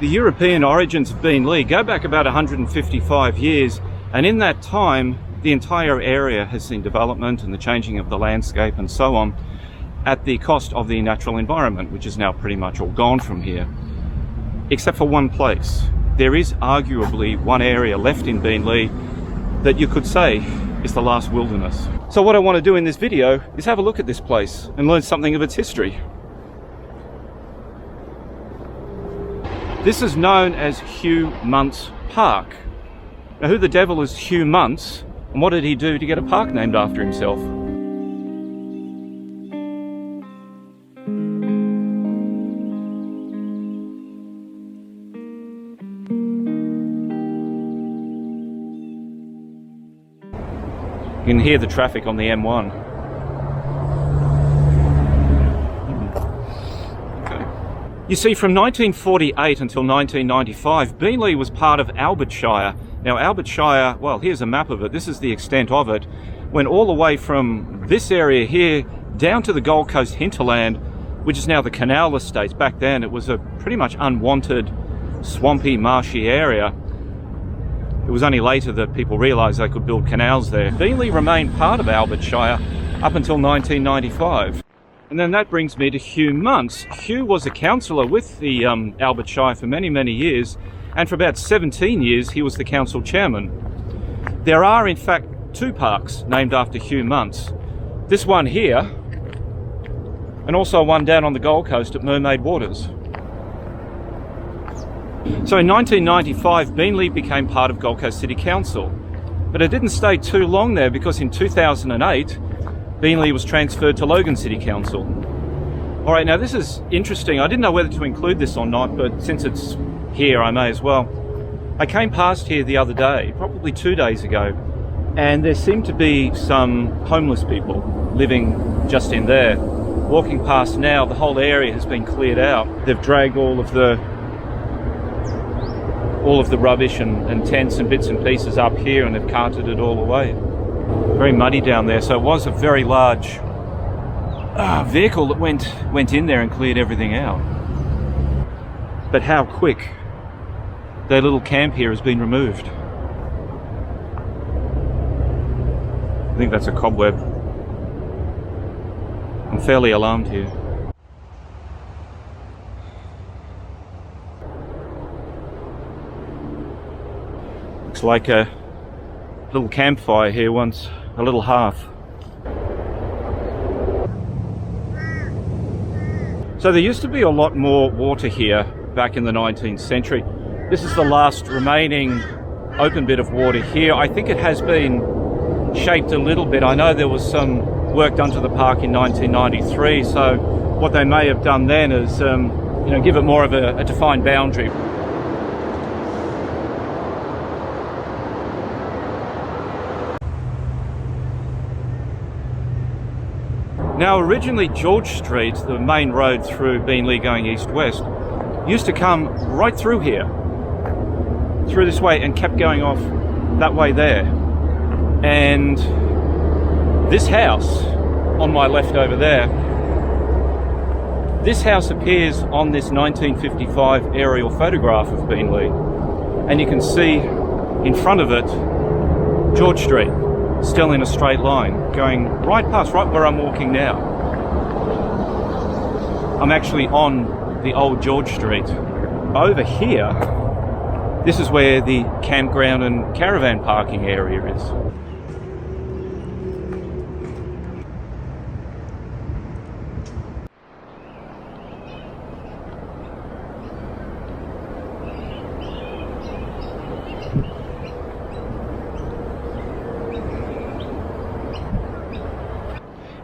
The European origins of Beenleigh go back about 155 years, and in that time the entire area has seen development and the changing of the landscape and so on, at the cost of the natural environment, which is now pretty much all gone from here, except for one place. There is arguably one area left in Beenleigh that you could say is the last wilderness. So what I want to do in this video is have a look at this place and learn something of its history. This is known as Hugh Muntz Park. Now, who the devil is Hugh Muntz, and what did he do to get a park named after himself? You can hear the traffic on the M1. Okay. You see, from 1948 until 1995, Beenleigh was part of Albert Shire. Now, Albert Shire, well, here's a map of it. This is the extent of it. Went all the way from this area here down to the Gold Coast hinterland, which is now the Canal Estates. Back then, it was a pretty much unwanted, swampy, marshy area. It was only later that people realised they could build canals there. Beenleigh remained part of Albert Shire up until 1995. And then that brings me to Hugh Muntz. Hugh was a councillor with the Albert Shire for many, many years, and for about 17 years he was the council chairman. There are in fact two parks named after Hugh Muntz. This one here, and also one down on the Gold Coast at Mermaid Waters. So in 1995, Beenleigh became part of Gold Coast City Council, but it didn't stay too long there, because in 2008, Beenleigh was transferred to Logan City Council. All right, now this is interesting. I didn't know whether to include this or not, but since it's here, I may as well. I came past here the other day, probably 2 days ago, and there seemed to be some homeless people living just in there. Walking past now, the whole area has been cleared out. They've dragged all of the rubbish and tents and bits and pieces up here, and they've carted it all away. Very muddy down there, so it was a very large vehicle that went in there and cleared everything out. But how quick their little camp here has been removed. I think that's a cobweb. I'm fairly alarmed here. Looks like a little campfire here once, a little hearth. So there used to be a lot more water here back in the 19th century. This is the last remaining open bit of water here. I think it has been shaped a little bit. I know there was some work done to the park in 1993, so what they may have done then is give it more of a defined boundary. Now, originally George Street, the main road through Beenleigh going east-west, used to come right through here, through this way, and kept going off that way there. And this house on my left over there, this house appears on this 1955 aerial photograph of Beenleigh, and you can see in front of it George Street, still in a straight line, going right past, right where I'm walking now. I'm actually on the old George Street. Over here, this is where the campground and caravan parking area is.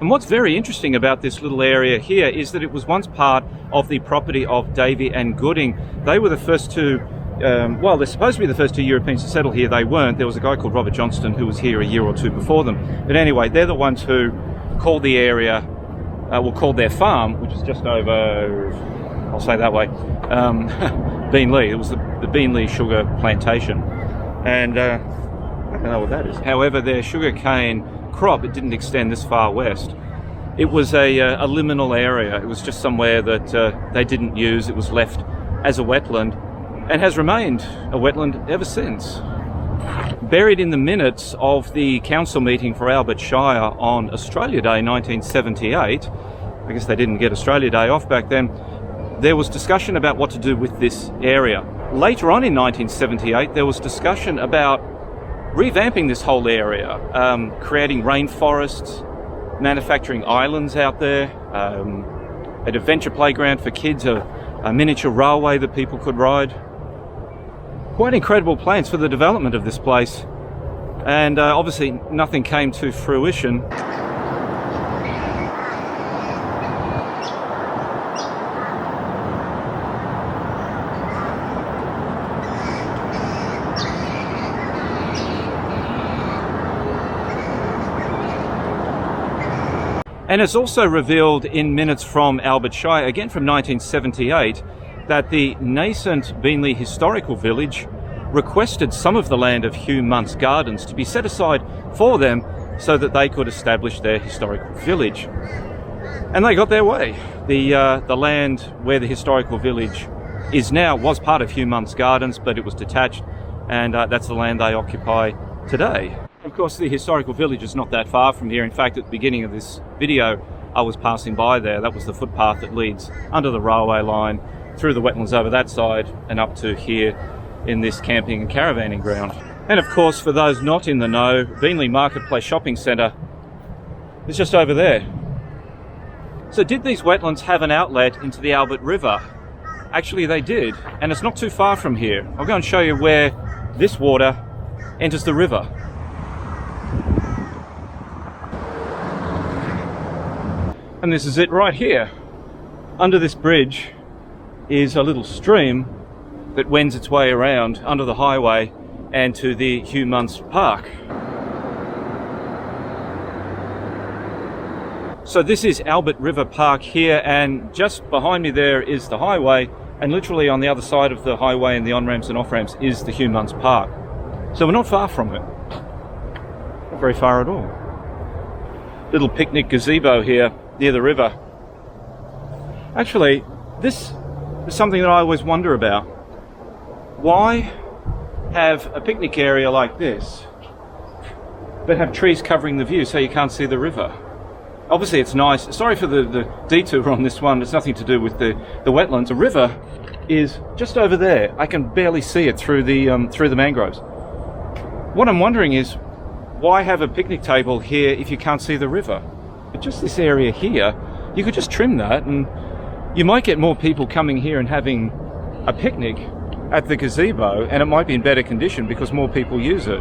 And what's very interesting about this little area here is that it was once part of the property of Davy and Gooding. They were the first two, well, they're supposed to be the first two Europeans to settle here. They weren't. There was a guy called Robert Johnston who was here a year or two before them. But anyway, they're the ones who called the area, called their farm, which is just over, I'll say that way, Beenleigh. It was the Beenleigh sugar plantation. And I don't know what that is. However, their sugar cane crop, it didn't extend this far west. It was a liminal area. It was just somewhere that they didn't use. It was left as a wetland, and has remained a wetland ever since. Buried in the minutes of the council meeting for Albert Shire on Australia Day 1978, I guess they didn't get Australia Day off back then, there was discussion about what to do with this area. Later on in 1978, there was discussion about revamping this whole area, creating rainforests, manufacturing islands out there, an adventure playground for kids, a miniature railway that people could ride. Quite incredible plans for the development of this place, and obviously nothing came to fruition. And it's also revealed in minutes from Albert Shire, again from 1978, that the nascent Beenleigh Historical Village requested some of the land of Hugh Muntz Gardens to be set aside for them so that they could establish their historical village. And they got their way. The land where the historical village is now was part of Hugh Muntz Gardens, but it was detached, and that's the land they occupy today. Of course, the historical village is not that far from here. In fact, at the beginning of this video, I was passing by there. That was the footpath that leads under the railway line, through the wetlands over that side, and up to here in this camping and caravanning ground. And of course, for those not in the know, Beenleigh Marketplace Shopping Centre is just over there. So did these wetlands have an outlet into the Albert River? Actually, they did, and it's not too far from here. I'll go and show you where this water enters the river. And this is it right here. Under this bridge is a little stream that wends its way around under the highway and to the Hugh Muntz Park. So this is Albert River Park here, and just behind me there is the highway, and literally on the other side of the highway and the on-ramps and off-ramps is the Hugh Muntz Park. So we're not far from it. Not very far at all. Little picnic gazebo here near the river. Actually, this is something that I always wonder about. Why have a picnic area like this, but have trees covering the view so you can't see the river? Obviously it's nice. Sorry for the detour on this one. It's nothing to do with the wetlands. The river is just over there. I can barely see it through the mangroves. What I'm wondering is, why have a picnic table here if you can't see the river? But just this area here, you could just trim that and you might get more people coming here and having a picnic at the gazebo, and it might be in better condition because more people use it,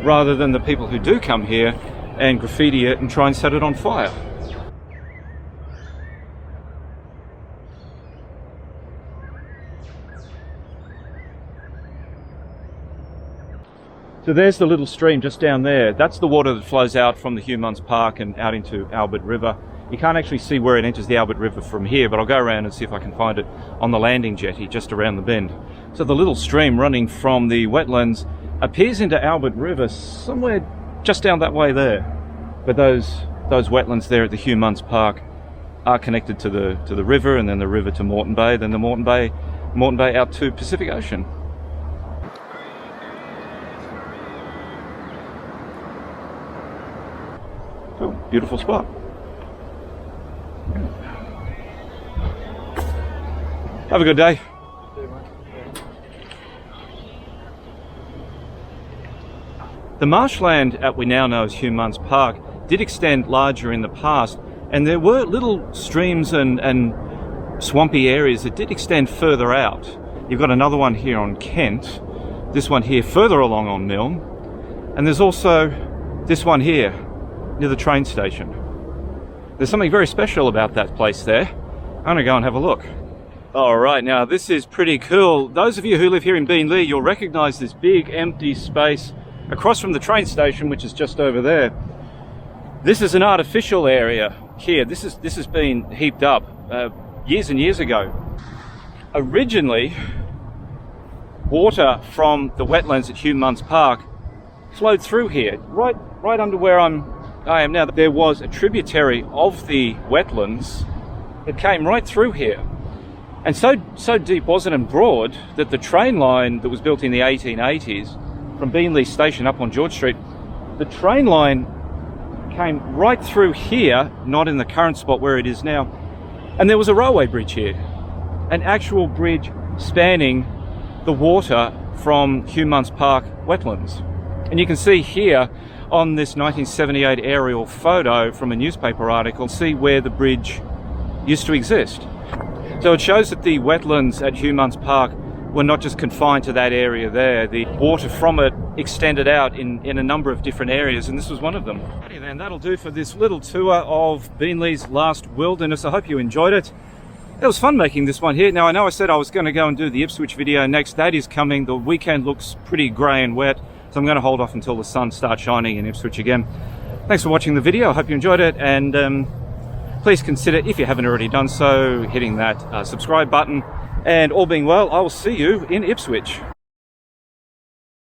rather than the people who do come here and graffiti it and try and set it on fire. So there's the little stream just down there. That's the water that flows out from the Hugh Muntz Park and out into Albert River. You can't actually see where it enters the Albert River from here, but I'll go around and see if I can find it on the landing jetty just around the bend. So the little stream running from the wetlands appears into Albert River somewhere just down that way there. But those wetlands there at the Hugh Muntz Park are connected to the river, and then the river to Moreton Bay, then the Moreton Bay out to Pacific Ocean. Cool, beautiful spot. Have a good day. The marshland that we now know as Hugh Muntz Park did extend larger in the past, and there were little streams and swampy areas that did extend further out. You've got another one here on Kent, this one here further along on Milne, and there's also this one here near the train station. There's something very special about that place there. I'm going to go and have a look. Alright, now this is pretty cool. Those of you who live here in Beenleigh, you'll recognise this big empty space across from the train station, which is just over there. This is an artificial area here. This has been heaped up years and years ago. Originally, water from the wetlands at Hugh Muntz Park flowed through here, right under where I am now. There was a tributary of the wetlands that came right through here. And so deep was it and broad that the train line that was built in the 1880s from Beenleigh station up on George Street, the train line came right through here, not in the current spot where it is now. And there was a railway bridge here, an actual bridge spanning the water from Hugh Muntz Park wetlands. And you can see here on this 1978 aerial photo from a newspaper article, see where the bridge used to exist. So it shows that the wetlands at Hugh Muntz Park were not just confined to that area there. The water from it extended out in a number of different areas, and this was one of them. Alrighty then, that'll do for this little tour of Beenleigh's last wilderness. I hope you enjoyed it. It was fun making this one here. Now, I know I said I was going to go and do the Ipswich video next. That is coming. The weekend looks pretty grey and wet, so I'm going to hold off until the sun starts shining in Ipswich again. Thanks for watching the video. I hope you enjoyed it, and please consider, if you haven't already done so, hitting that subscribe button. And all being well, I will see you in Ipswich.